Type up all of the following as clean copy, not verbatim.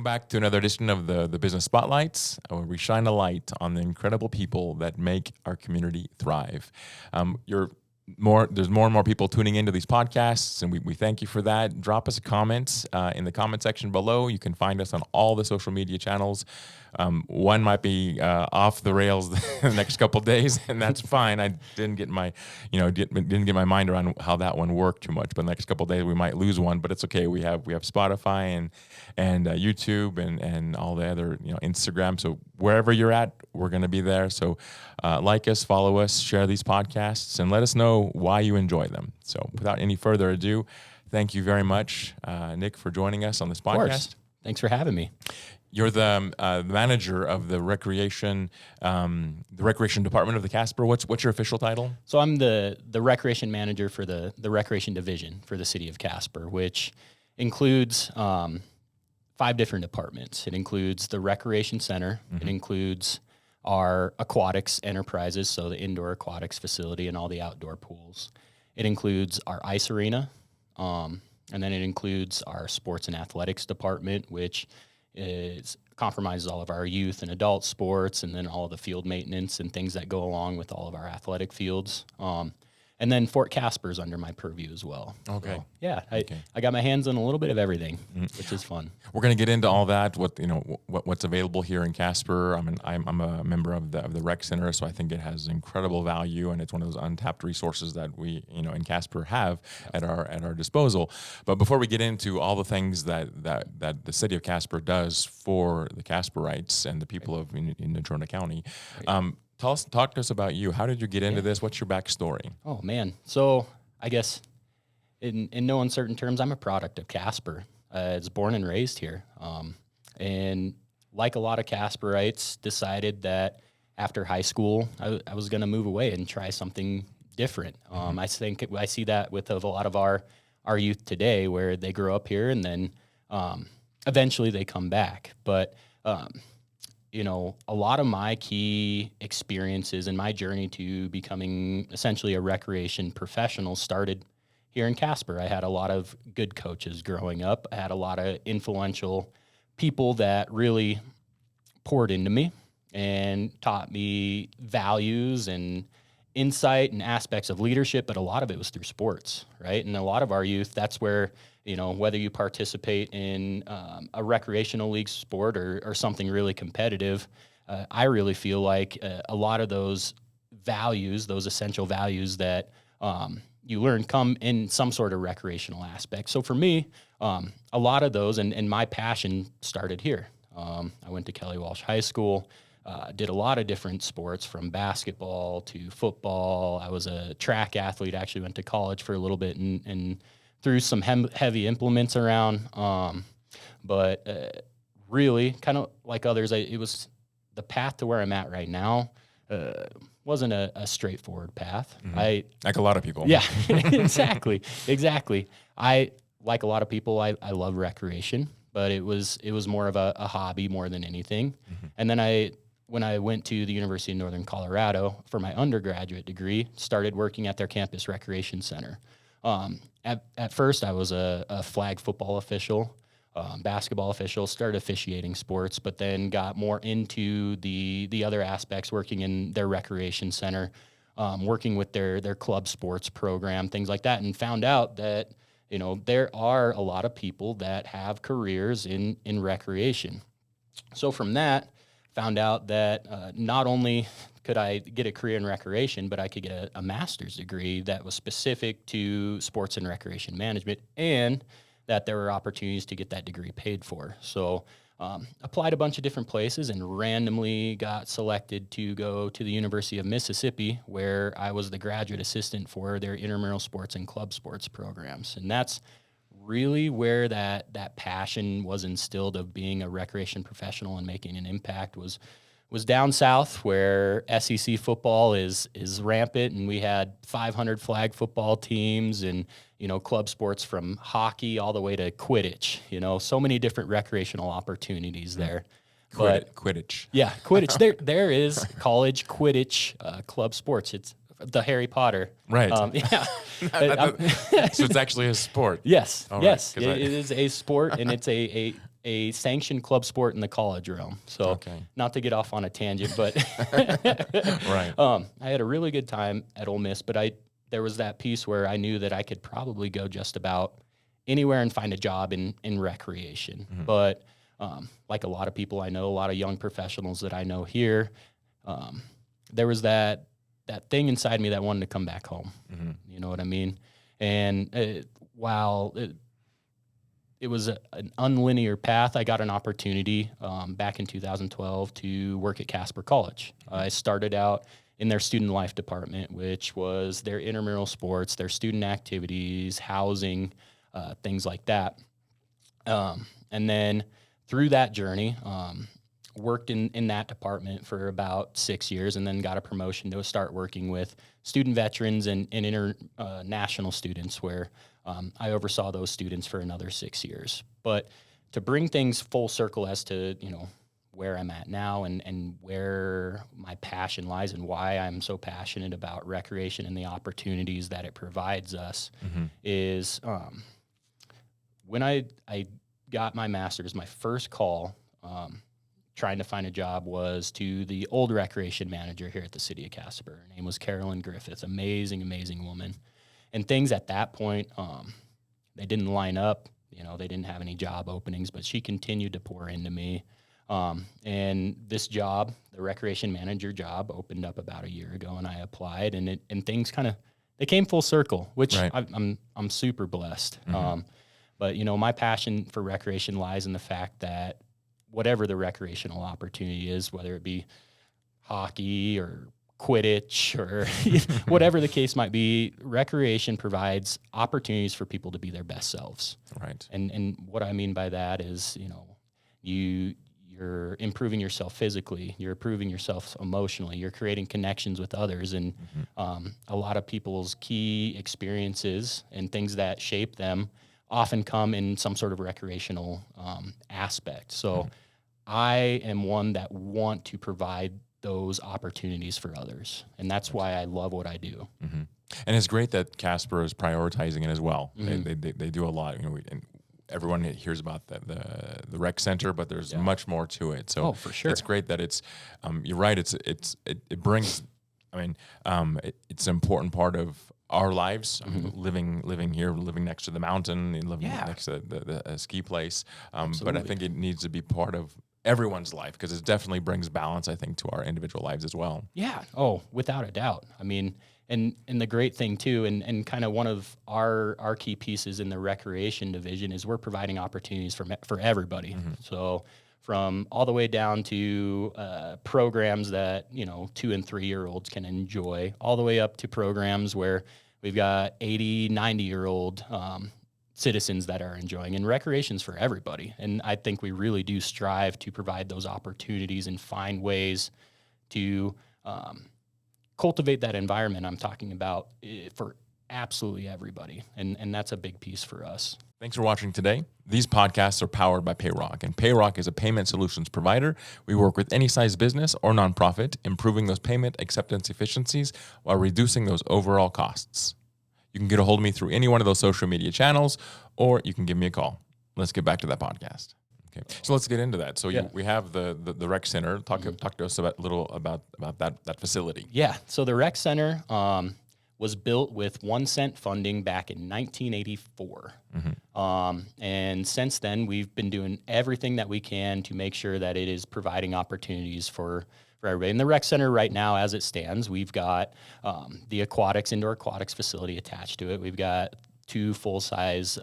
back to another edition of the Business Spotlights, where we shine a light on the incredible people that make our community thrive. There's more and more people tuning into these podcasts, and we thank you for that. Drop us a comment in the comment section below. You can find us on all the social media channels. One might be off the rails the next couple of days, and that's fine. I didn't get my, didn't get my mind around how that one worked too much. But the next couple of days we might lose one, but it's okay. We have Spotify and YouTube and all the other Instagram. So wherever you're at, we're going to be there. So like us, follow us, share these podcasts, and let us know why you enjoy them. So without any further ado, thank you very much, Nick, for joining us on this podcast. Of course. Thanks for having me. You're the manager of the recreation department of the Casper. What's your official title? So I'm the recreation manager for the recreation division for the city of Casper, which includes 5 different departments. It includes the recreation center. Mm-hmm. It includes our aquatics enterprises, so the indoor aquatics facility and all the outdoor pools. It includes our ice arena, and then it includes our sports and athletics department, which compromises all of our youth and adult sports, and then all of the field maintenance and things that go along with all of our athletic fields. And then Fort Casper's under my purview as well. Okay. So, yeah, I got my hands on a little bit of everything, which is fun. We're going to get into all that. What's available here in Casper. I'm a member of the rec center, so I think it has incredible value, and it's one of those untapped resources that we in Casper have at our disposal. But before we get into all the things that the city of Casper does for the Casperites and the people of in Natrona County. Talk to us about you. How did you get into this? What's your backstory? Oh, man. So I guess in no uncertain terms, I'm a product of Casper. I was born and raised here. And like a lot of Casperites, decided that after high school, I was going to move away and try something different. I think I see that with a lot of our youth today, where they grow up here and then eventually they come back. But a lot of my key experiences in my journey to becoming essentially a recreation professional started here in Casper. I had a lot of good coaches growing up. I had a lot of influential people that really poured into me and taught me values and insight and aspects of leadership, but a lot of it was through sports, right? And a lot of our youth, that's where, whether you participate in a recreational league sport or something really competitive, I really feel like a lot of those values, those essential values that you learn come in some sort of recreational aspect. So for me, a lot of those, and my passion started here. I went to Kelly Walsh High School, did a lot of different sports from basketball to football. I was a track athlete, actually went to college for a little bit and threw some heavy implements around. But really, kind of like others, it was the path to where I'm at right now. Wasn't a straightforward path. Mm-hmm. Like a lot of people. Yeah, exactly. I, like a lot of people, I love recreation, but it was more of a hobby more than anything. Mm-hmm. And then when I went to the University of Northern Colorado for my undergraduate degree, started working at their campus recreation center. At first, I was a flag football official, basketball official, started officiating sports, but then got more into the other aspects, working in their recreation center, working with their club sports program, things like that, and found out that there are a lot of people that have careers in recreation. So from that, found out that not only could I get a career in recreation, but I could get a master's degree that was specific to sports and recreation management, and that there were opportunities to get that degree paid for. So applied a bunch of different places and randomly got selected to go to the University of Mississippi, where I was the graduate assistant for their intramural sports and club sports programs. And that's really where that passion was instilled of being a recreation professional and making an impact was down south, where SEC football is rampant, and we had 500 flag football teams and club sports from hockey all the way to Quidditch. So many different recreational opportunities there. Quidditch. Yeah, Quidditch. There is college Quidditch club sports. It's the Harry Potter. Right. Yeah. So it's actually a sport. Yes. All yes. Right, it is a sport, and it's a a sanctioned club sport in the college realm. So Okay. not to get off on a tangent, but Right. I had a really good time at Ole Miss, but there was that piece where I knew that I could probably go just about anywhere and find a job in recreation. But like a lot of people I know, a lot of young professionals that I know here, there was that thing inside me that wanted to come back home. You know what I mean? And while it was an unlinear path, I got an opportunity back in 2012 to work at Casper College. I started out in their student life department, which was their intramural sports, their student activities, housing, things like that. And then through that journey, worked in that department for about 6 years, and then got a promotion to start working with student veterans and international students, where I oversaw those students for another 6 years. But to bring things full circle as to, where I'm at now and where my passion lies and why I'm so passionate about recreation and the opportunities that it provides us is when I got my master's, my first call trying to find a job was to the old recreation manager here at the city of Casper. Her name was Carolyn Griffith, amazing, amazing woman. And things at that point, they didn't line up. They didn't have any job openings, but she continued to pour into me. And this job, the recreation manager job, opened up about a year ago, and I applied, and things they came full circle, which Right. I'm super blessed. But my passion for recreation lies in the fact that whatever the recreational opportunity is, whether it be hockey or Quidditch or whatever the case might be, recreation provides opportunities for people to be their best selves. Right. And what I mean by that is, you're improving yourself physically, you're improving yourself emotionally, you're creating connections with others. And a lot of people's key experiences and things that shape them often come in some sort of recreational aspect. So I am one that want to provide those opportunities for others. And that's why I love what I do. And it's great that Casper is prioritizing it as well. They do a lot. And everyone hears about the rec center, but there's much more to it. So for sure. it's great that it's. You're right. It brings. It's an important part of our lives. Living here, living next to the mountain, and living next to the ski place. But I think it needs to be part of everyone's life, because it definitely brings balance, I think, to our individual lives as well. Yeah. Oh, without a doubt. I mean, and the great thing too, and kind of one of our key pieces in the recreation division is we're providing opportunities for everybody. So from all the way down to programs that 2 and 3 year olds can enjoy, all the way up to programs where we've got 80, 90-year-old citizens that are enjoying, and recreation's for everybody. And I think we really do strive to provide those opportunities and find ways to cultivate that environment I'm talking about for absolutely everybody. And that's a big piece for us. Thanks for watching today. These podcasts are powered by PayRock, and PayRock is a payment solutions provider. We work with any size business or nonprofit, improving those payment acceptance efficiencies while reducing those overall costs. You can get a hold of me through any one of those social media channels, or you can give me a call. Let's get back to that podcast. Okay, so let's get into that. So we have the rec center. Talk to us a little about that facility. Yeah. So the rec center was built with 1 cent funding back in 1984. And since then, we've been doing everything that we can to make sure that it is providing opportunities for everybody. In the rec center right now, as it stands, we've got the indoor aquatics facility attached to it. We've got 2 full-size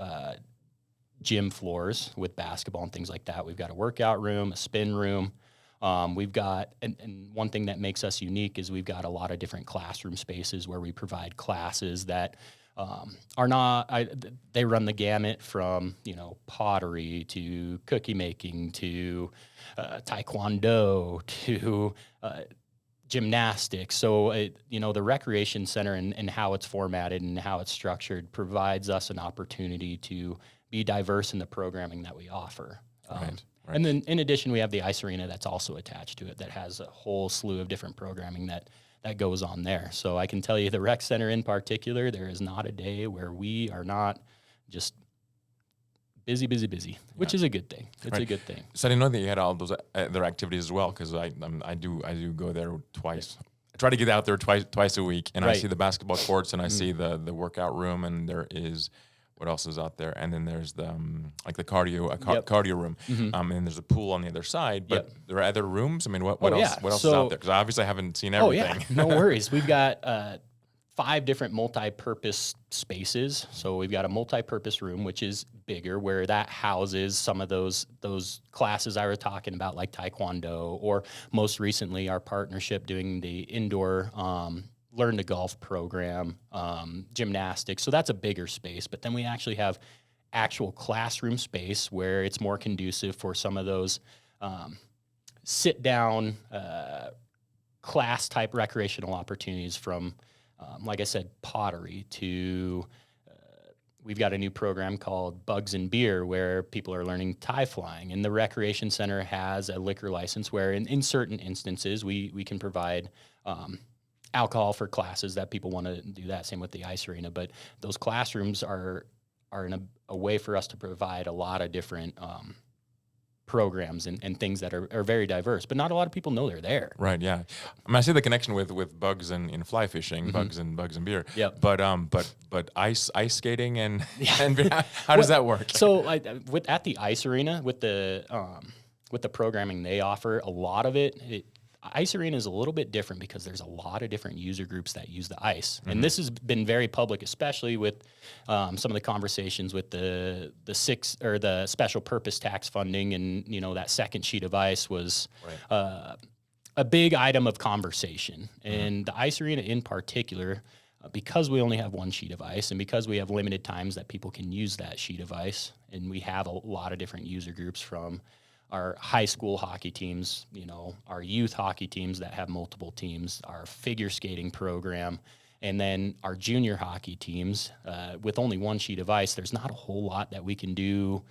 gym floors with basketball and things like that. We've got a workout room, a spin room. We've got, and one thing that makes us unique is we've got a lot of different classroom spaces where we provide classes that are not, they run the gamut from, pottery to cookie making to taekwondo to gymnastics. So, the recreation center and how it's formatted and how it's structured provides us an opportunity to be diverse in the programming that we offer. Right. And then in addition, we have the ice arena that's also attached to it that has a whole slew of different programming that goes on there. So I can tell you the rec center in particular, there is not a day where we are not just busy, which is a good thing. It's a good thing. So I didn't know that you had all those other activities as well, because I do go there twice. I try to get out there twice a week, and I see the basketball courts, and I see the workout room, and there is what else is out there, and then there's the like the cardio room, and there's a pool on the other side. But there are other rooms. I mean, what else? What else is out there? Because obviously I haven't seen everything. No worries. We've got 5 different multi-purpose spaces. So we've got a multi-purpose room, which is bigger, where that houses some of those classes I was talking about, like Taekwondo, or most recently our partnership doing the indoor Learn to Golf program, gymnastics. So that's a bigger space. But then we actually have actual classroom space where it's more conducive for some of those sit-down class-type recreational opportunities, from like I said, pottery to we've got a new program called Bugs and Beer, where people are learning tie flying. And the Recreation Center has a liquor license where in certain instances we can provide alcohol for classes that people want to do that. Same with the ice arena. But those classrooms are in a way for us to provide a lot of different programs and things that are very diverse, but not a lot of people know they're there. Right. Yeah. I mean, I see the connection with bugs and in fly fishing, bugs and beer. Yep. But ice skating and beer, how does that work? So at the ice arena with the programming they offer, a lot of it ice arena is a little bit different because there's a lot of different user groups that use the ice. And this has been very public, especially with some of the conversations with the special purpose tax funding. And, that second sheet of ice was a big item of conversation. And the ice arena in particular, because we only have one sheet of ice and because we have limited times that people can use that sheet of ice, and we have a lot of different user groups, from our high school hockey teams, our youth hockey teams that have multiple teams, our figure skating program, and then our junior hockey teams. With only one sheet of ice, there's not a whole lot that we can do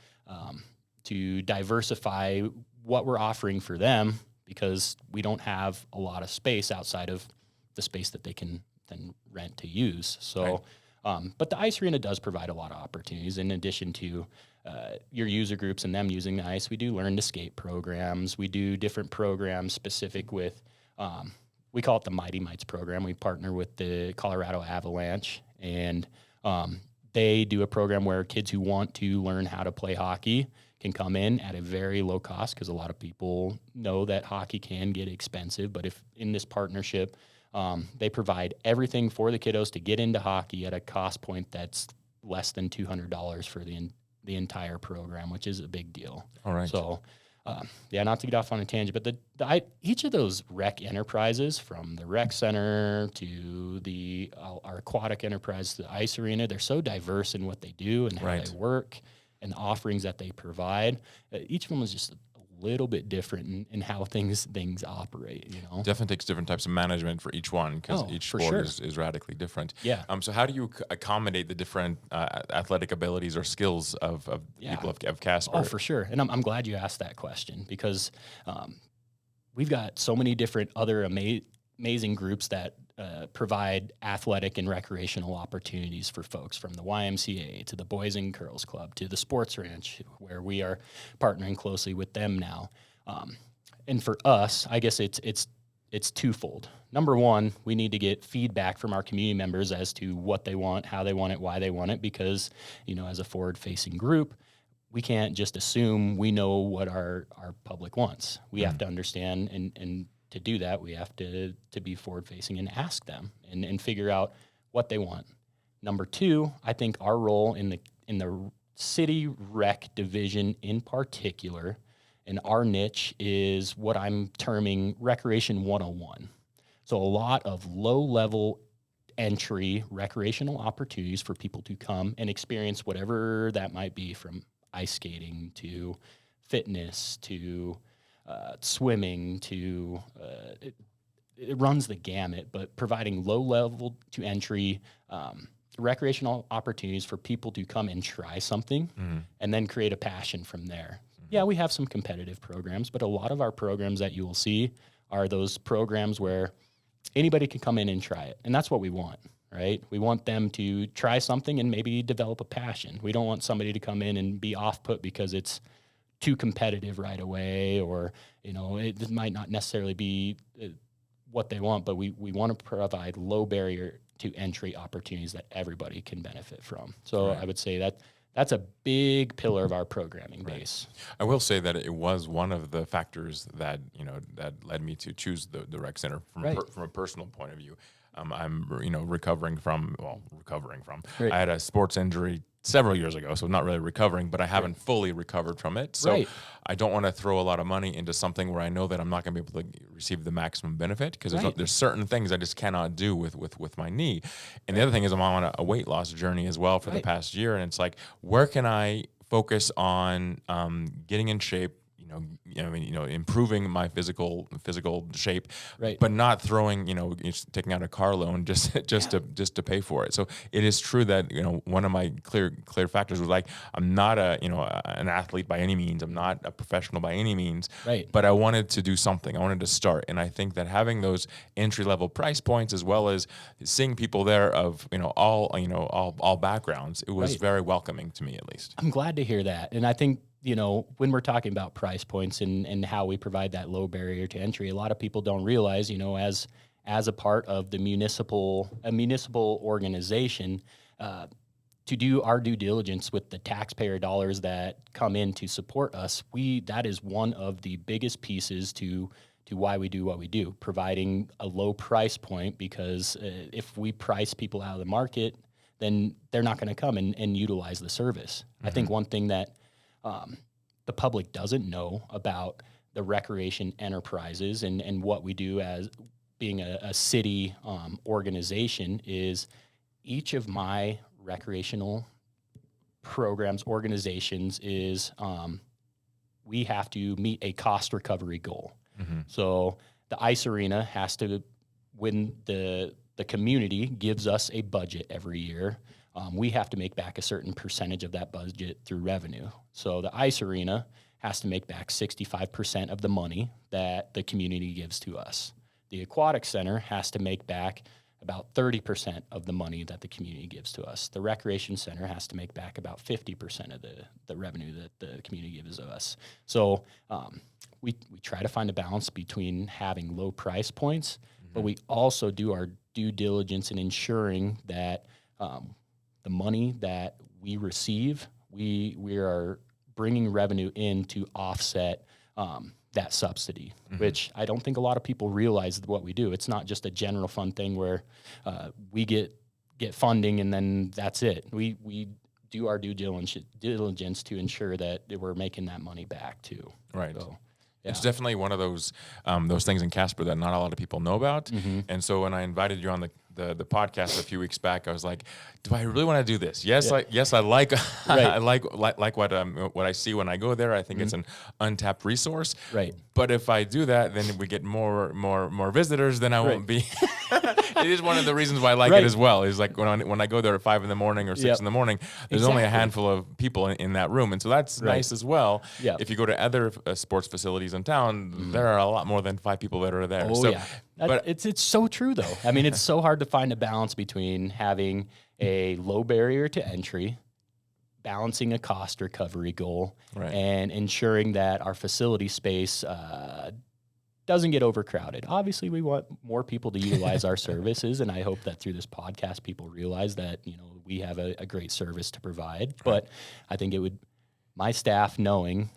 to diversify what we're offering for them, because we don't have a lot of space outside of the space that they can then rent to use. So, but the ice arena does provide a lot of opportunities. In addition to your user groups and them using the ice, we do learn to skate programs. We do different programs specific with, we call it the Mighty Mites program. We partner with the Colorado Avalanche, and they do a program where kids who want to learn how to play hockey can come in at a very low cost, because a lot of people know that hockey can get expensive. But if in this partnership, they provide everything for the kiddos to get into hockey at a cost point that's less than $200 for the entire program, which is a big deal. All right. So, not to get off on a tangent, but each of those rec enterprises, from the rec center to our aquatic enterprise, the ice arena, they're so diverse in what they do and how they work and the offerings that they provide. Each of them is just a little bit different in how things operate. Definitely takes different types of management for each one, because each sport is radically different. Yeah. So how do you accommodate the different athletic abilities or skills of people of Casper? Oh, for sure. And I'm glad you asked that question, because we've got so many different other amazing groups that provide athletic and recreational opportunities for folks, from the YMCA to the Boys and Girls Club to the Sports Ranch, where we are partnering closely with them now. And for us, I guess it's twofold. Number one, we need to get feedback from our community members as to what they want, how they want it, why they want it, because, as a forward-facing group, we can't just assume we know what our public wants. We have to understand, and to do that, we have to be forward-facing and ask them and figure out what they want. Number two, I think our role in the city rec division in particular, and our niche, is what I'm terming Recreation 101. So a lot of low-level entry recreational opportunities for people to come and experience whatever that might be, from ice skating to fitness to swimming to it runs the gamut, but providing low level to entry recreational opportunities for people to come and try something and then create a passion from there. Yeah, we have some competitive programs, but a lot of our programs that you will see are those programs where anybody can come in and try it. And that's what we want, right? We want them to try something and maybe develop a passion. We don't want somebody to come in and be off-put because it's too competitive right away, or, it might not necessarily be what they want, but we want to provide low barrier to entry opportunities that everybody can benefit from. So I would say that's a big pillar of our programming base. I will say that it was one of the factors that that led me to choose the rec center from a personal point of view. I'm recovering from. I had a sports injury several years ago, so not really recovering, but I haven't fully recovered from it. So I don't want to throw a lot of money into something where I know that I'm not going to be able to receive the maximum benefit, because there's certain things I just cannot do with my knee. And the other thing is I'm on a weight loss journey as well for the past year, and it's like, where can I focus on getting in shape, improving my physical shape, but not throwing, taking out a car loan just to pay for it. So it is true that one of my clear factors was like, I'm not an athlete by any means. I'm not a professional by any means. But I wanted to do something. I wanted to start, and I think that having those entry level price points, as well as seeing people there of all backgrounds, it was very welcoming to me, at least. I'm glad to hear that, and I think, when we're talking about price points and how we provide that low barrier to entry, a lot of people don't realize, as a part of the municipal organization, to do our due diligence with the taxpayer dollars that come in to support us, that is one of the biggest pieces to why we do what we do, providing a low price point, because if we price people out of the market, then they're not going to come and utilize the service. I think one thing that the public doesn't know about the recreation enterprises and what we do as being a city organization is each of my recreational programs, organizations is we have to meet a cost recovery goal. So the ice arena has to, when the community gives us a budget every year, we have to make back a certain percentage of that budget through revenue. So the ice arena has to make back 65% of the money that the community gives to us. The aquatic center has to make back about 30% of the money that the community gives to us. The recreation center has to make back about 50% of the revenue that the community gives to us. So we try to find a balance between having low price points, but we also do our due diligence in ensuring that the money that we receive, we are bringing revenue in to offset that subsidy, which I don't think a lot of people realize what we do. It's not just a general fund thing where we get funding and then that's it. We do our due diligence to ensure that we're making that money back too. Right. So, It's definitely one of those things in Casper that not a lot of people know about. And so when I invited you on the podcast a few weeks back, I was like, do I really want to do this? Yes, I like I like what I see when I go there. I think it's an untapped resource. But if I do that, then we get more visitors, then I won't be. It is one of the reasons why I like it as well. Is like when I go there at 5 a.m. or 6 a.m, there's only a handful of people in that room, and so that's nice as well. If you go to other sports facilities in town, there are a lot more than 5 people that are there. But it's so true though. I mean, it's so hard to find a balance between having a low barrier to entry, balancing a cost recovery goal, and ensuring that our facility space doesn't get overcrowded. Obviously, we want more people to utilize our services, and I hope that through this podcast, people realize that we have a great service to provide. But I think it would, my staff knowing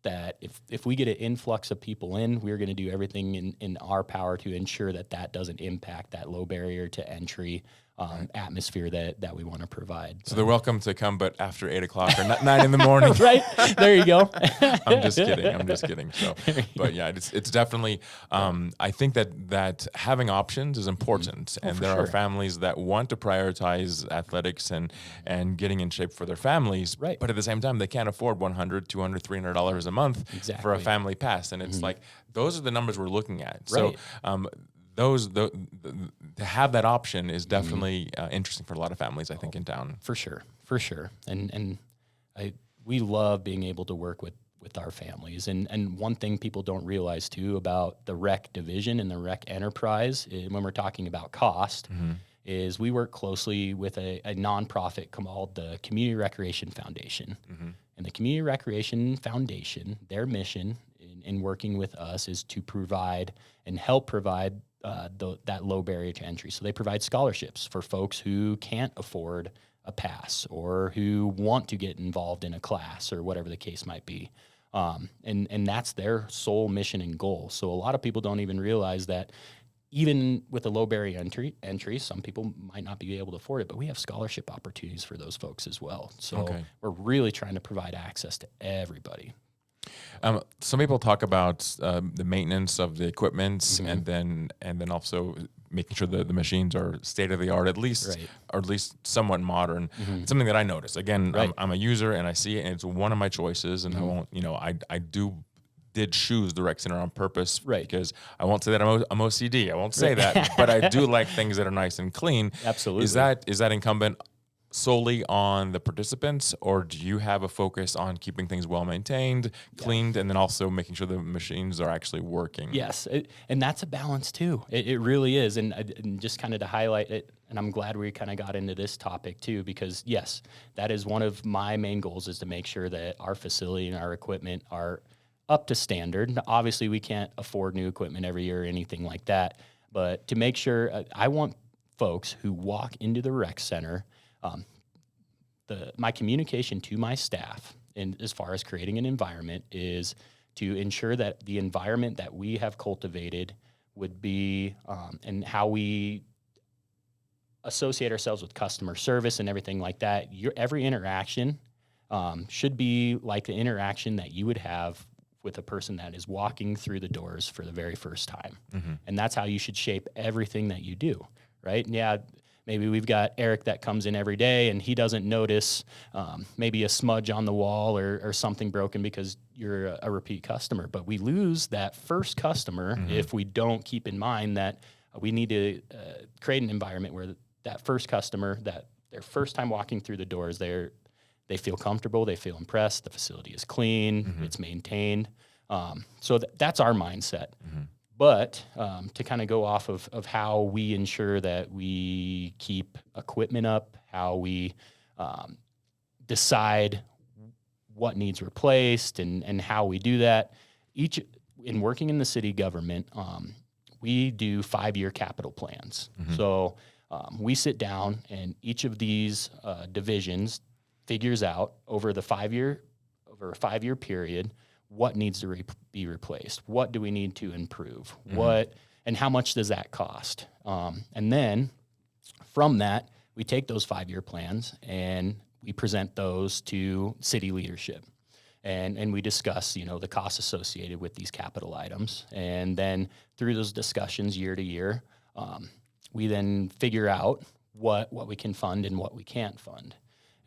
that if we get an influx of people in, we're going to do everything in our power to ensure that doesn't impact that low barrier to entry atmosphere that we want to provide. So they're welcome to come, but after 8 o'clock or 9 in the morning. Right. There you go. I'm just kidding. So, but yeah, it's definitely, I think that having options is important. And there are families that want to prioritize athletics and getting in shape for their families. But at the same time, they can't afford $100, $200, $300 a month for a family pass. And it's like, those are the numbers we're looking at. So, to have that option is definitely interesting for a lot of families, I think, in town. For sure. And we love being able to work with our families. And one thing people don't realize too about the rec division and the rec enterprise when we're talking about cost is we work closely with a nonprofit called the Community Recreation Foundation. And the Community Recreation Foundation, their mission in working with us is to provide and help provide that low barrier to entry. So they provide scholarships for folks who can't afford a pass or who want to get involved in a class or whatever the case might be. And that's their sole mission and goal. So a lot of people don't even realize that even with a low barrier entry, some people might not be able to afford it, but we have scholarship opportunities for those folks as well. So we're really trying to provide access to everybody. Some people talk about the maintenance of the equipment, and then also making sure that the machines are state of the art, at least or at least somewhat modern. It's something that I notice. Again, I'm a user and I see it, and it's one of my choices. And I won't, I did choose the rec center on purpose, because I won't say that I'm OCD. I won't say that, but I do like things that are nice and clean. Absolutely. Is that incumbent solely on the participants, or do you have a focus on keeping things well maintained, cleaned, and then also making sure the machines are actually working? Yes, and that's a balance too. It really is, and just kind of to highlight it, and I'm glad we kind of got into this topic too, because yes, that is one of my main goals, is to make sure that our facility and our equipment are up to standard. Obviously, we can't afford new equipment every year or anything like that, but to make sure, I want folks who walk into the rec center, my communication to my staff, and as far as creating an environment, is to ensure that the environment that we have cultivated would be, and how we associate ourselves with customer service and everything like that. Every interaction should be like the interaction that you would have with a person that is walking through the doors for the very first time. And that's how you should shape everything that you do, right? And yeah, maybe we've got Eric that comes in every day and he doesn't notice maybe a smudge on the wall or something broken because you're a repeat customer. But we lose that first customer if we don't keep in mind that we need to create an environment where that first customer, that their first time walking through the doors, they feel comfortable, they feel impressed, the facility is clean, it's maintained. So that's our mindset. But to kind of go off of how we ensure that we keep equipment up, how we decide what needs replaced and how we do that, in working in the city government, we do 5-year capital plans. So we sit down and each of these divisions figures out over a 5-year period what needs to be replaced, what do we need to improve, and how much does that cost, and then from that we take those 5-year plans and we present those to city leadership, and we discuss the costs associated with these capital items, and then through those discussions year to year, we then figure out what we can fund and what we can't fund.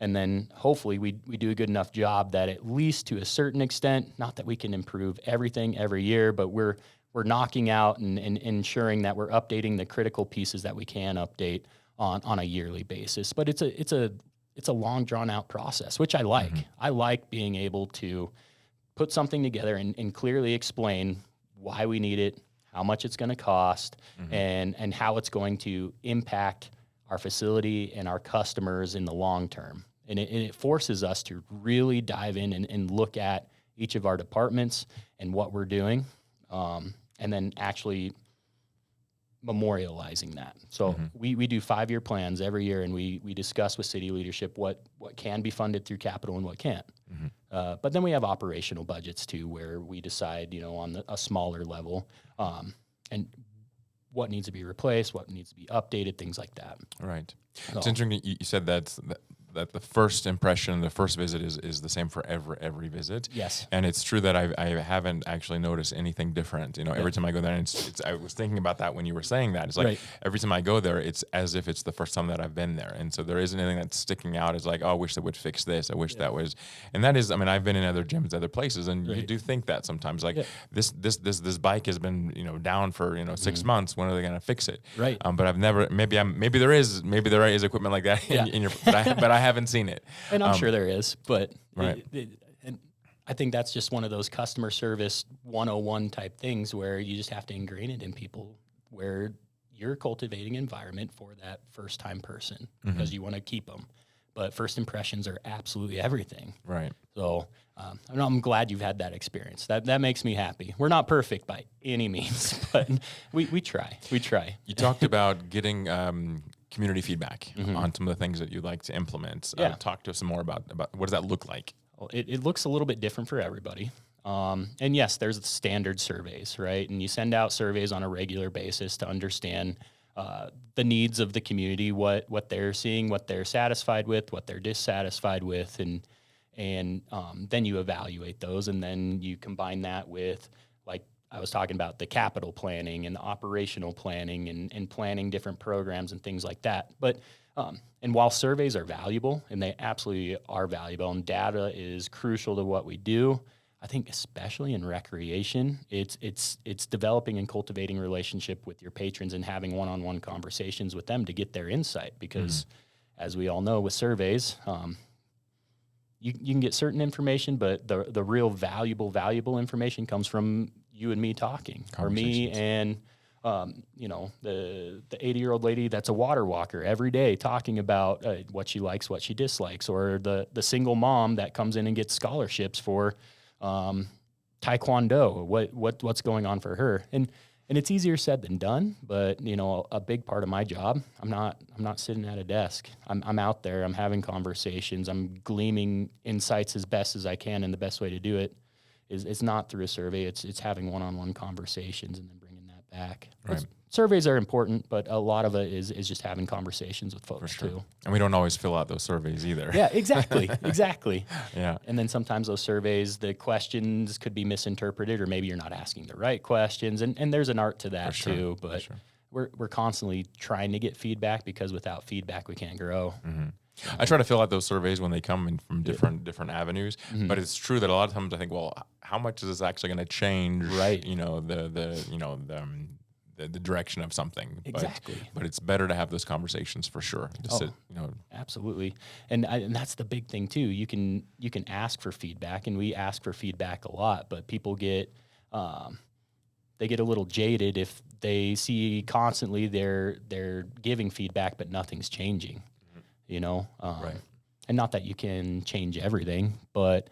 And then hopefully we do a good enough job that at least to a certain extent, not that we can improve everything every year, but we're knocking out and ensuring that we're updating the critical pieces that we can update on a yearly basis. But it's a long drawn out process, which I like. I like being able to put something together and clearly explain why we need it, how much it's going to cost, and how it's going to impact our facility and our customers in the long term. And it forces us to really dive in and look at each of our departments and what we're doing, and then actually memorializing that. So we do 5-year plans every year, and we discuss with city leadership what can be funded through capital and what can't. But then we have operational budgets too, where we decide, on a smaller level, and what needs to be replaced, what needs to be updated, things like that. Right. So. It's interesting you said that the first impression, the first visit is the same for every visit. Yes. And it's true that I haven't actually noticed anything different. Every time I go there, and it's I was thinking about that when you were saying that. It's like every time I go there, it's as if it's the first time that I've been there. And so there isn't anything that's sticking out as like, oh, I wish they would fix this. I wish that was. And that is, I've been in other gyms, other places, and you do think that sometimes. Like this bike has been, down for, 6 months. When are they going to fix it? Right. But I've never, maybe there is equipment like that in your, but I haven't seen it. And I'm sure there is, but right. And I think that's just one of those customer service 101 type things where you just have to ingrain it in people, where you're cultivating environment for that first time person because you want to keep them. But first impressions are absolutely everything. Right. So I'm glad you've had that experience. That makes me happy. We're not perfect by any means, but we try. We try. You talked about getting community feedback on some of the things that you'd like to implement. Yeah. Talk to us some more about what does that look like? Well, it looks a little bit different for everybody. And yes, there's the standard surveys, right? And you send out surveys on a regular basis to understand the needs of the community, what they're seeing, what they're satisfied with, what they're dissatisfied with, and then you evaluate those, and then you combine that with, like I was talking about, the capital planning and the operational planning and planning different programs and things like that. But and while surveys are valuable, and they absolutely are valuable, and data is crucial to what we do, I think especially in recreation, it's developing and cultivating relationship with your patrons and having one-on-one conversations with them to get their insight. Because as we all know with surveys, you can get certain information, but the real valuable information comes from you and me talking, or me and the 80-year-old lady that's a water walker every day talking about what she likes, what she dislikes, or the single mom that comes in and gets scholarships for Taekwondo, what's going on for her. And it's easier said than done, but a big part of my job, I'm not sitting at a desk. I'm out there, I'm having conversations, I'm gleaming insights as best as I can, and the best way to do it is not through a survey, it's having one-on-one conversations and then bringing that back. Right. Surveys are important, but a lot of it is just having conversations with folks too. And we don't always fill out those surveys either. Yeah, exactly. Yeah. And then sometimes those surveys, the questions could be misinterpreted, or maybe you're not asking the right questions. And there's an art to that too. But we're constantly trying to get feedback, because without feedback, we can't grow. I try to fill out those surveys when they come in from different avenues, but it's true that a lot of times I think, well, how much is this actually going to change? Right. The direction of something. Exactly. But it's better to have those conversations for sure. Absolutely. And that's the big thing too. You can ask for feedback, and we ask for feedback a lot, but people get they get a little jaded if they see constantly they're giving feedback, but nothing's changing. Right. And not that you can change everything, but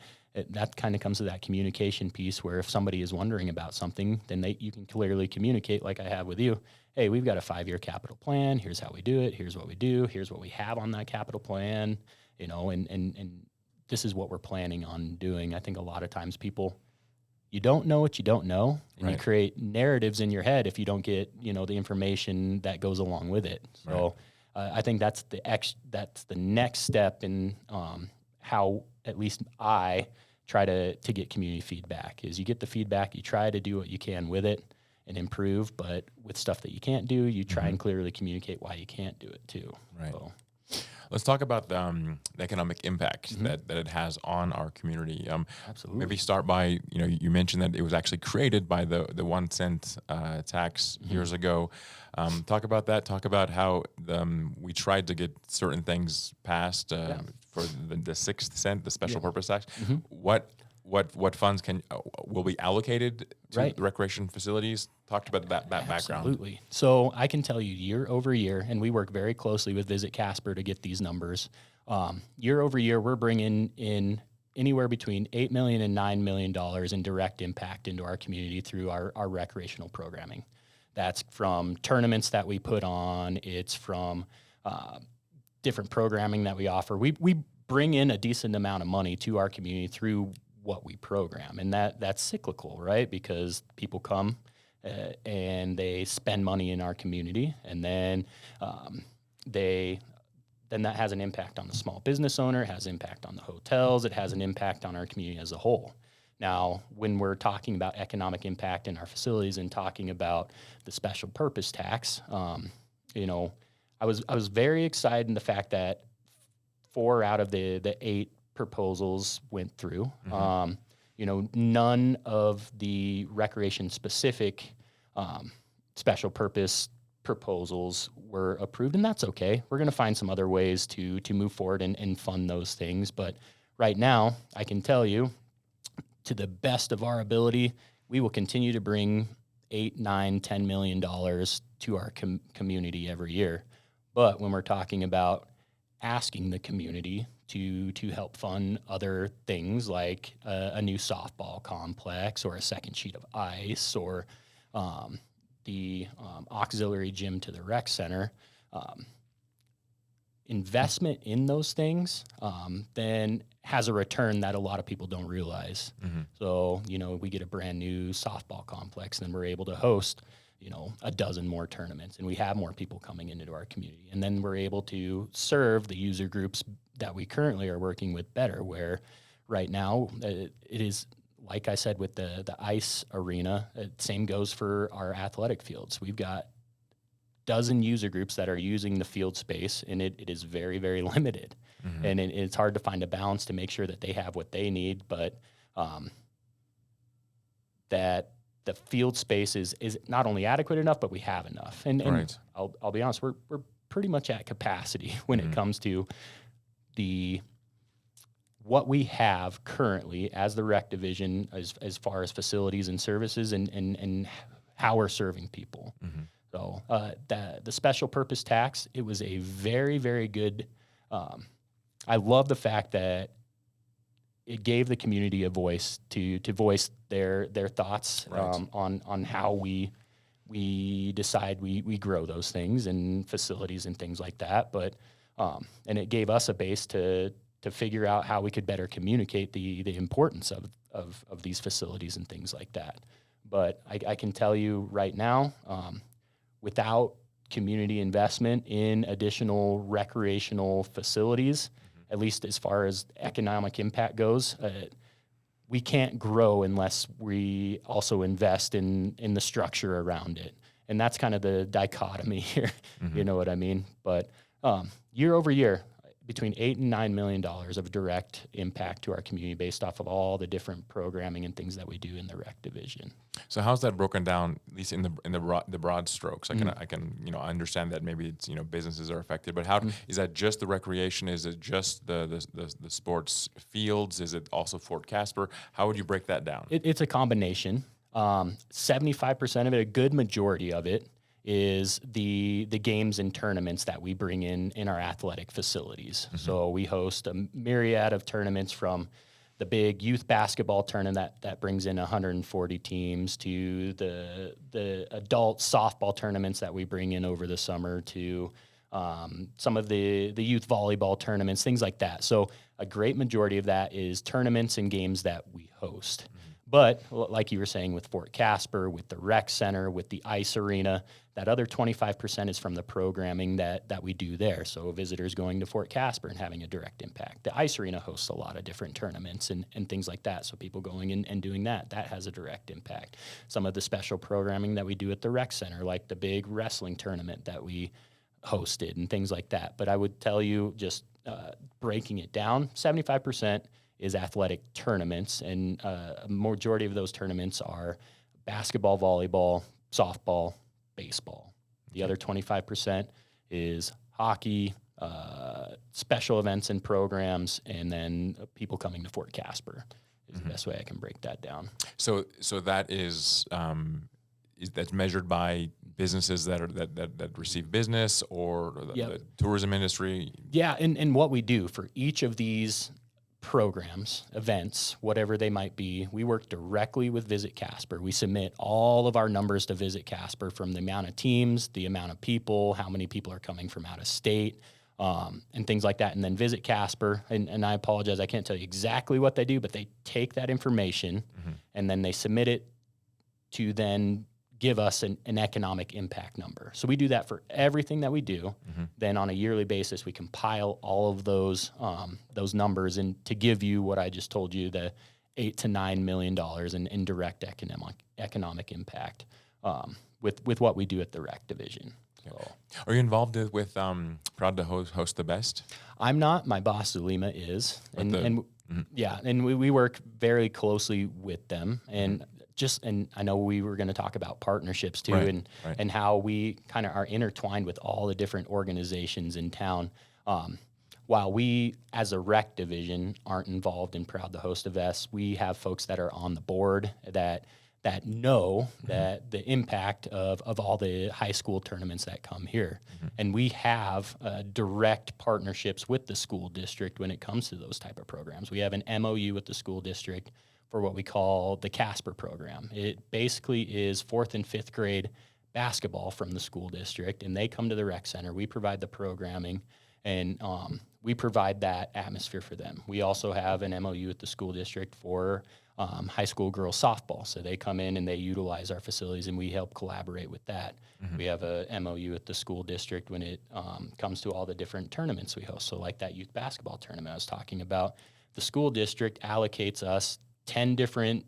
that kind of comes to that communication piece, where if somebody is wondering about something, then you can clearly communicate, like I have with you. Hey, we've got a 5-year capital plan. Here's how we do it. Here's what we do. Here's what we have on that capital plan. And this is what we're planning on doing. I think a lot of times you don't know what you don't know, and you create narratives in your head if you don't get the information that goes along with it. So. I think that's the next step in how at least I try to get community feedback. Is you get the feedback, you try to do what you can with it and improve, but with stuff that you can't do, you try and clearly communicate why you can't do it too. Right. So. Let's talk about the economic impact that it has on our community. Absolutely. Maybe start by, you mentioned that it was actually created by the 1 cent tax years ago. Talk about that. Talk about how we tried to get certain things passed for the 6 cent, the special purpose tax. What funds will be allocated to the recreation facilities? Talked about that background. Absolutely. So I can tell you, year over year, and we work very closely with Visit Casper to get these numbers. Year over year, we're bringing in anywhere between $8 million and $9 million in direct impact into our community through our recreational programming. That's from tournaments that we put on. It's from different programming that we offer. We bring in a decent amount of money to our community through what we program, and that's cyclical, right? Because people come and they spend money in our community, and then that has an impact on the small business owner, it has impact on the hotels, it has an impact on our community as a whole. Now, when we're talking about economic impact in our facilities and talking about the special purpose tax, I was very excited in the fact that 4 out of the 8 proposals went through. None of the recreation specific special purpose proposals were approved, and that's okay. We're going to find some other ways to move forward and fund those things. But right now, I can tell you, to the best of our ability, we will continue to bring $8, $9, $10 million to our community every year. But when we're talking about asking the community to help fund other things like a new softball complex or a second sheet of ice or the auxiliary gym to the rec center, investment in those things then has a return that a lot of people don't realize. So, we get a brand new softball complex, then we're able to host, a dozen more tournaments, and we have more people coming into our community. And then we're able to serve the user groups that we currently are working with better, where right now it is, like I said, with the ice arena, same goes for our athletic fields. We've got dozen user groups that are using the field space, and it is very, very limited. And it's hard to find a balance to make sure that they have what they need, but that the field space is not only adequate enough, but we have enough. And Right. I'll be honest, we're pretty much at capacity when it comes to what we have currently as the rec division as far as facilities and services and how we're serving people. So the special purpose tax, it was a very, very good, I love the fact that it gave the community a voice to voice their thoughts Right. on how we decide we grow those things and facilities and things like that. But and it gave us a base to figure out how we could better communicate the importance of these facilities and things like that. But I can tell you right now, without community investment in additional recreational facilities, at least as far as economic impact goes, we can't grow unless we also invest in the structure around it. And that's kind of the dichotomy here. You know what I mean? But year over year, between $8 and $9 million of direct impact to our community based off of all the different programming and things that we do in the rec division. So how's that broken down, at least in the broad strokes? I can understand that maybe it's businesses are affected, but how is that just the recreation? Is it just the sports fields? Is it also Fort Casper? How would you break that down? It's a combination. 75% of it, a good majority of it, is the games and tournaments that we bring in our athletic facilities. So we host a myriad of tournaments, from the big youth basketball tournament that brings in 140 teams to the adult softball tournaments that we bring in over the summer to some of the youth volleyball tournaments, things like that. So a great majority of that is tournaments and games that we host. But like you were saying with Fort Casper, with the rec center, with the ice arena, that other 25% is from the programming that we do there. So visitors going to Fort Casper and having a direct impact. The ice arena hosts a lot of different tournaments and things like that. So people going in and doing that has a direct impact. Some of the special programming that we do at the rec center, like the big wrestling tournament that we hosted and things like that. But I would tell you, just breaking it down, 75% is athletic tournaments, and a majority of those tournaments are basketball, volleyball, softball, baseball. The other 25% is hockey, special events and programs, and then people coming to Fort Casper is the best way I can break that down. So that is that's measured by businesses that receive business, or the tourism industry. Yeah, and what we do for each of these programs, events, whatever they might be, we work directly with Visit Casper. We submit all of our numbers to Visit Casper, from the amount of teams, the amount of people, how many people are coming from out of state, and things like that. And then Visit Casper, and I apologize, I can't tell you exactly what they do, but they take that information and then they submit it to then give us an economic impact number. So we do that for everything that we do. Then on a yearly basis, we compile all of those numbers and to give you what I just told you, the $8 to $9 million in direct economic impact with what we do at the rec division. So, are you involved with Proud to host the Best? I'm not. My boss Zulima is, and we work very closely with them and. And I know we were going to talk about partnerships too, and how we kind of are intertwined with all the different organizations in town. While we, as a rec division, aren't involved in Proud to Host a Vest, we have folks that are on the board that that know that the impact of all the high school tournaments that come here. And we have direct partnerships with the school district when it comes to those type of programs. We have an MOU with the school district for what we call the Casper program. It basically is 4th and 5th grade basketball from the school district, and they come to the rec center. We provide the programming, and we provide that atmosphere for them. We also have an MOU with the school district for high school girls softball. So they come in and they utilize our facilities, and we help collaborate with that. We have a MOU with the school district when it comes to all the different tournaments we host. So like that youth basketball tournament I was talking about, the school district allocates us 10 different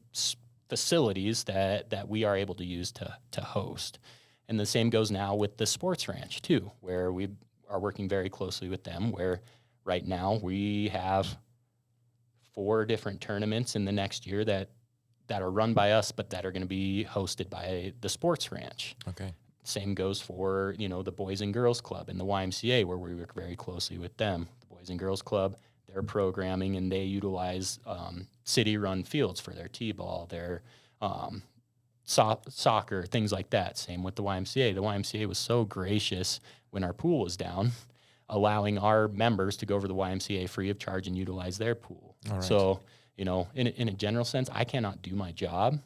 facilities that we are able to use to host. And the same goes now with the sports ranch too, where we are working very closely with them, where right now we have 4 different tournaments in the next year that are run by us, but that are going to be hosted by the sports ranch. Okay. Same goes for, the Boys and Girls Club and the YMCA, where we work very closely with them. The Boys and Girls Club, their programming, and they utilize city-run fields for their t-ball, their soccer, things like that. Same with the YMCA. The YMCA was so gracious when our pool was down, allowing our members to go over to the YMCA free of charge and utilize their pool. All right. So, in a general sense, I cannot do my job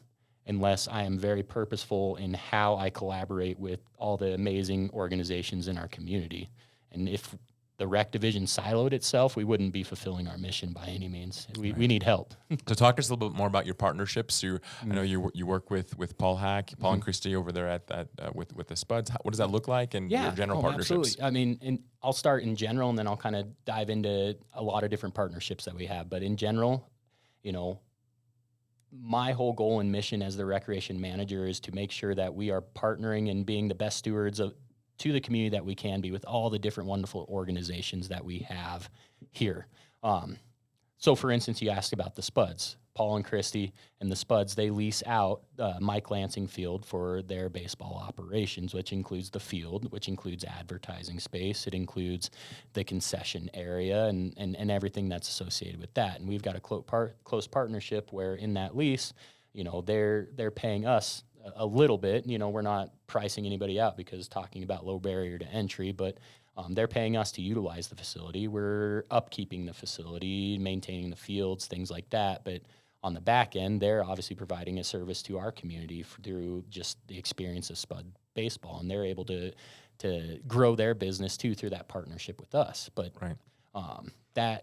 unless I am very purposeful in how I collaborate with all the amazing organizations in our community. And if the rec division siloed itself, we wouldn't be fulfilling our mission by any means. We need help. So talk to us a little bit more about your partnerships. I know you work with Paul and Christy over there at with the Spuds. What does that look like, and your general partnerships? Absolutely. I mean, I'll start in general, and then I'll kind of dive into a lot of different partnerships that we have. But in general, my whole goal and mission as the recreation manager is to make sure that we are partnering and being the best stewards to the community that we can be with all the different wonderful organizations that we have here. So for instance, you asked about the Spuds. Paul and Christy and the Spuds, they lease out Mike Lansing Field for their baseball operations, which includes the field, which includes advertising space. It includes the concession area and everything that's associated with that. And we've got a close partnership where in that lease, they're paying us a little bit. We're not pricing anybody out because talking about low barrier to entry, but they're paying us to utilize the facility. We're upkeeping the facility, maintaining the fields, things like that. But on the back end, they're obviously providing a service to our community through just the experience of Spud baseball, and they're able to grow their business too through that partnership with us. But right.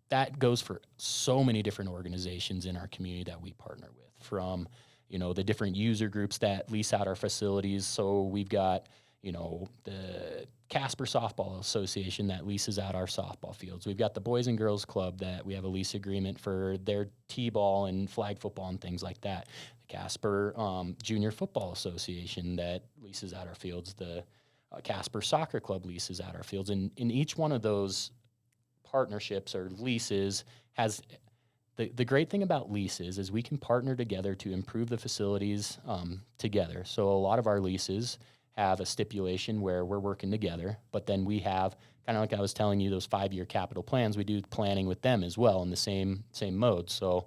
That goes for so many different organizations in our community that we partner with, from the different user groups that lease out our facilities. So we've got the Casper Softball Association that leases out our softball fields. We've got the Boys and Girls Club that we have a lease agreement for their t-ball and flag football and things like that. The Casper Junior Football Association that leases out our fields. The Casper Soccer Club leases out our fields. And in each one of those partnerships or leases has the great thing about leases is we can partner together to improve the facilities together. So a lot of our leases have a stipulation where we're working together, but then we have, kind of like I was telling you, those 5-year capital plans. We do planning with them as well in the same mode. So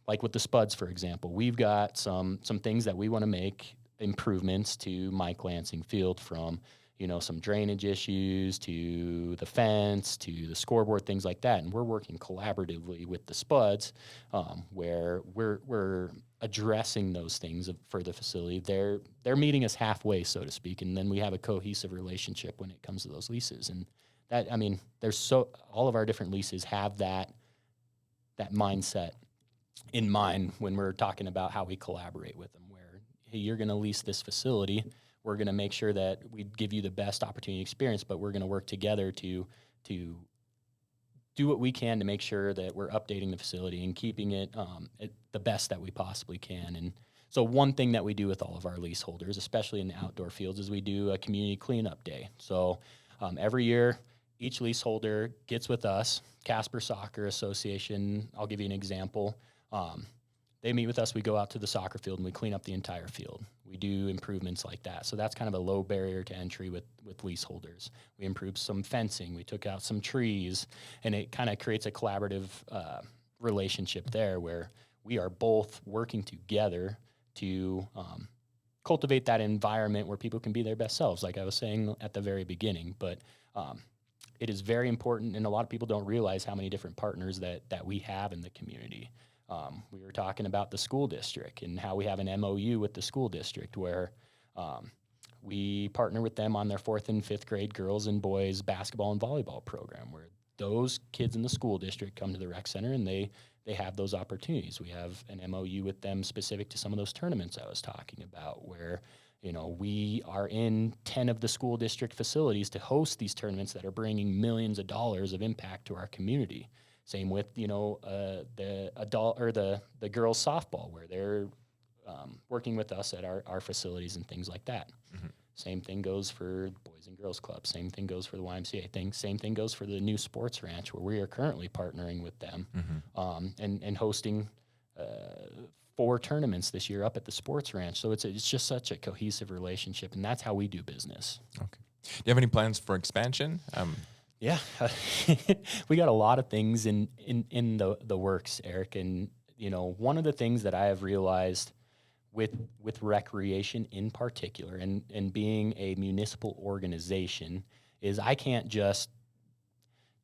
like with the Spuds, for example, we've got some things that we want to make improvements to Mike Lansing Field, from some drainage issues to the fence to the scoreboard, things like that. And we're working collaboratively with the Spuds, where we're addressing those things for the facility. They're meeting us halfway, so to speak, and then we have a cohesive relationship when it comes to those leases. And that, all of our different leases have that mindset in mind when we're talking about how we collaborate with them, where, hey, you're going to lease this facility. We're going to make sure that we give you the best opportunity experience, but we're going to work together to do what we can to make sure that we're updating the facility and keeping it the best that we possibly can. And so one thing that we do with all of our leaseholders, especially in the outdoor fields, is we do a community cleanup day. So every year, each leaseholder gets with us. Casper Soccer Association, I'll give you an example. They meet with us, we go out to the soccer field, and we clean up the entire field. We do improvements like that. So that's kind of a low barrier to entry with leaseholders. We improved some fencing, we took out some trees, and it kind of creates a collaborative relationship there where we are both working together to cultivate that environment where people can be their best selves, like I was saying at the very beginning. But it is very important, and a lot of people don't realize how many different partners that we have in the community. We were talking about the school district and how we have an MOU with the school district where we partner with them on their 4th and 5th grade girls and boys basketball and volleyball program, where those kids in the school district come to the rec center and they have those opportunities. We have an MOU with them specific to some of those tournaments I was talking about, where we are in 10 of the school district facilities to host these tournaments that are bringing millions of dollars of impact to our community. Same with the adult or the girls softball, where they're working with us at our facilities and things like that. Mm-hmm. Same thing goes for Boys and Girls Club. Same thing goes for the YMCA. Same thing goes for the new sports ranch, where we are currently partnering with them and hosting 4 tournaments this year up at the sports ranch. So it's just such a cohesive relationship, and that's how we do business. Okay. Do you have any plans for expansion? Yeah, we got a lot of things in the works, Eric. And one of the things that I have realized with recreation in particular, and being a municipal organization, is I can't just,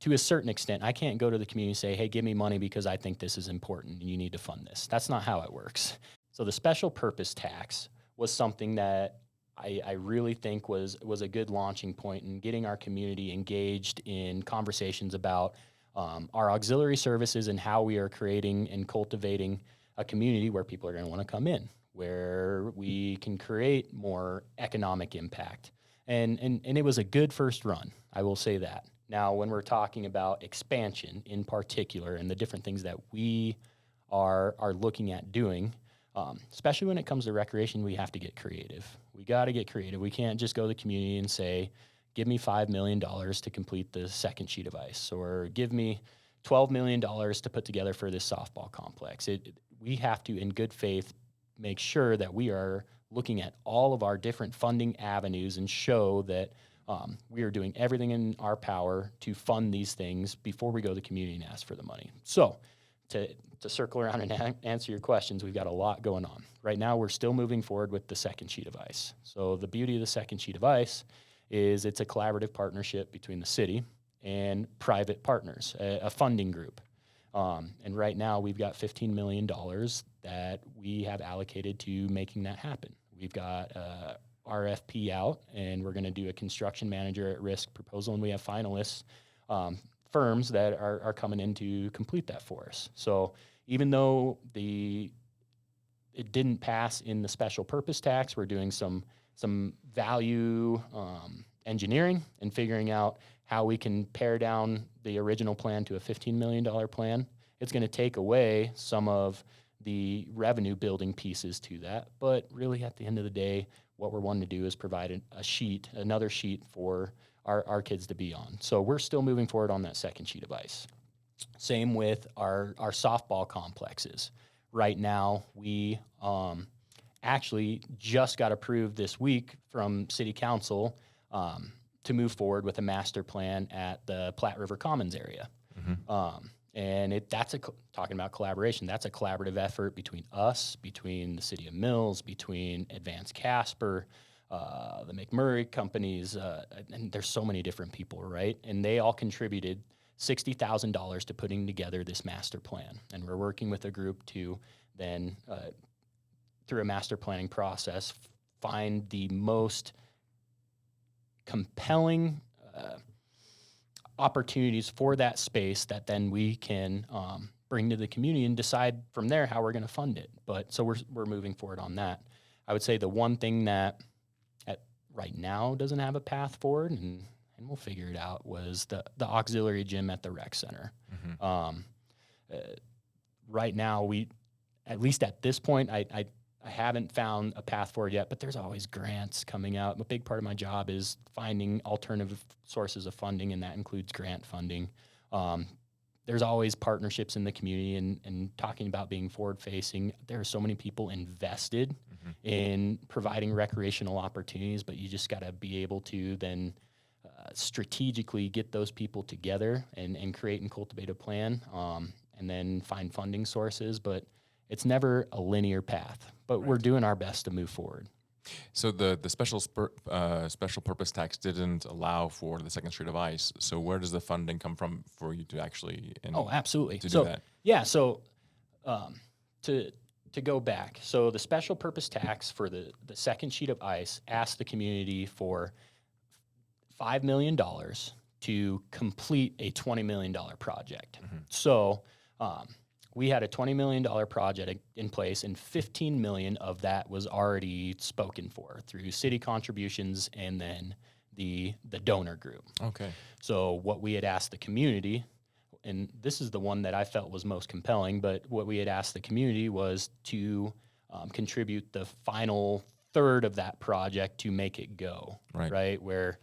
to a certain extent, I can't go to the community and say, hey, give me money because I think this is important and you need to fund this. That's not how it works. So the special purpose tax was something that I really think was a good launching point in getting our community engaged in conversations about our auxiliary services and how we are creating and cultivating a community where people are going to want to come in, where we can create more economic impact. And it was a good first run, I will say that. Now, when we're talking about expansion in particular and the different things that we are looking at doing, especially when it comes to recreation, we have to get creative. We got to get creative. We can't just go to the community and say, give me $5 million to complete the second sheet of ice, or give me $12 million to put together for this softball complex. We have to, in good faith, make sure that we are looking at all of our different funding avenues and show that we are doing everything in our power to fund these things before we go to the community and ask for the money. So to circle around and answer your questions, we've got a lot going on. Right now, we're still moving forward with the second sheet of ice. So the beauty of the second sheet of ice is it's a collaborative partnership between the city and private partners, a funding group. And right now, we've got $15 million that we have allocated to making that happen. We've got RFP out, and we're going to do a construction manager at risk proposal, and we have finalists, firms that are coming in to complete that for us. So even though it didn't pass in the special purpose tax, we're doing some value engineering and figuring out how we can pare down the original plan to a $15 million plan. It's going to take away some of the revenue building pieces to that. But really, at the end of the day, what we're wanting to do is provide another sheet for our kids to be on. So we're still moving forward on that second sheet of ice. Same with our softball complexes. Right now, we actually just got approved this week from City Council to move forward with a master plan at the Platte River Commons area. Mm-hmm. And talking about collaboration, that's a collaborative effort between us, between the City of Mills, between Advanced Casper, the McMurray companies, and there's so many different people, right? And they all contributed $60,000 to putting together this master plan. And we're working with a group to then, through a master planning process, find the most compelling opportunities for that space that then we can bring to the community and decide from there how we're going to fund it. But so we're moving forward on that. I would say the one thing that right now doesn't have a path forward, and we'll figure it out, was the auxiliary gym at the rec center. Mm-hmm. Right now, at least at this point, I haven't found a path forward yet, but there's always grants coming out. A big part of my job is finding alternative sources of funding, and that includes grant funding. There's always partnerships in the community, and talking about being forward-facing, there are so many people invested in providing recreational opportunities, but you just got to be able to then strategically get those people together and create and cultivate a plan, and then find funding sources. But it's never a linear path, but we're doing our best to move forward. So the special purpose tax didn't allow for the second street of ice. So where does the funding come from for you to actually? Absolutely. To so do that. Yeah. So to go back, so the special purpose tax for the second sheet of ice asked the community for $5 million to complete a $20 million project. So we had a $20 million project in place, and $15 million of that was already spoken for through city contributions and then the donor group. Okay. So what we had asked the community, and this is the one that I felt was most compelling, but what we had asked the community was to contribute the final third of that project to make it go, right? Where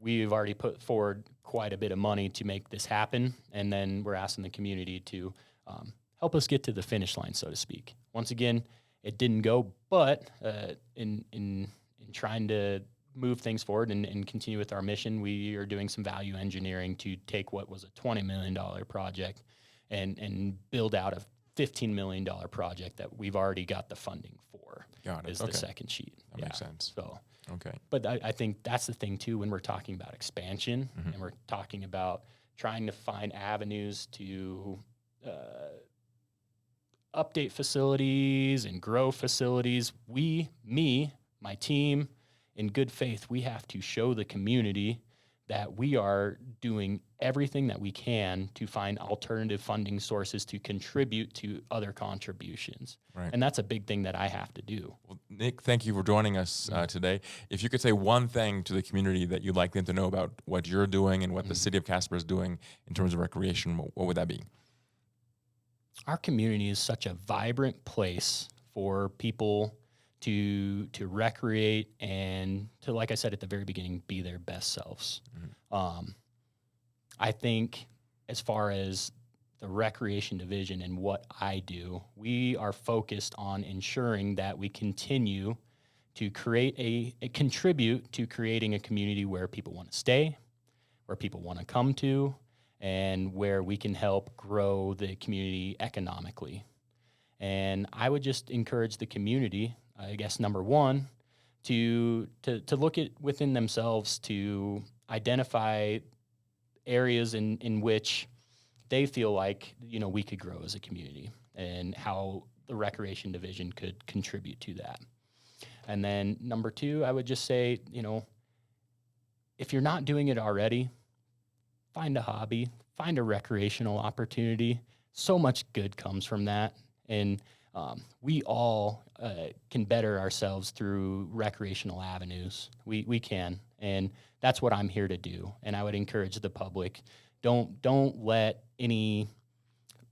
we've already put forward quite a bit of money to make this happen, and then we're asking the community to help us get to the finish line, so to speak. Once again, it didn't go, but in trying to move things forward and continue with our mission, we are doing some value engineering to take what was a $20 million project and build out a $15 million project that we've already got the funding for. Got it. Is the second sheet. That makes sense. So, okay. But I think that's the thing too, when we're talking about expansion and we're talking about trying to find avenues to update facilities and grow facilities. My team, in good faith, we have to show the community that we are doing everything that we can to find alternative funding sources to contribute to other contributions. Right. And that's a big thing that I have to do. Well, Nick, thank you for joining us today. If you could say one thing to the community that you'd like them to know about what you're doing and what the city of Casper is doing in terms of recreation, what would that be? Our community is such a vibrant place for people to recreate and to, like I said at the very beginning, be their best selves. I think as far as the recreation division and what I do, we are focused on ensuring that we continue to contribute to creating a community where people want to stay, where people want to come to, and where we can help grow the community economically. And I would just encourage the community, I guess, number one, to look at within themselves to identify areas in which they feel like, we could grow as a community and how the recreation division could contribute to that. And then number two, I would just say, if you're not doing it already, find a hobby, find a recreational opportunity. So much good comes from that. And we all can better ourselves through recreational avenues. We can. And that's what I'm here to do. And I would encourage the public, don't let any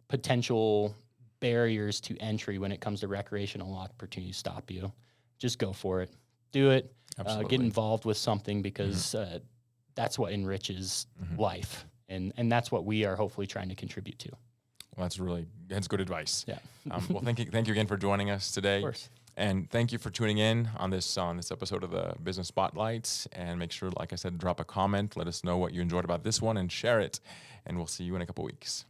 potential barriers to entry when it comes to recreational opportunities stop you. Just go for it. Do it. Get involved with something because that's what enriches life. And that's what we are hopefully trying to contribute to. Well, that's good advice. Yeah. Well, thank you again for joining us today. Of course. And thank you for tuning in on this episode of the Business Spotlights. And make sure, like I said, drop a comment. Let us know what you enjoyed about this one and share it. And we'll see you in a couple weeks.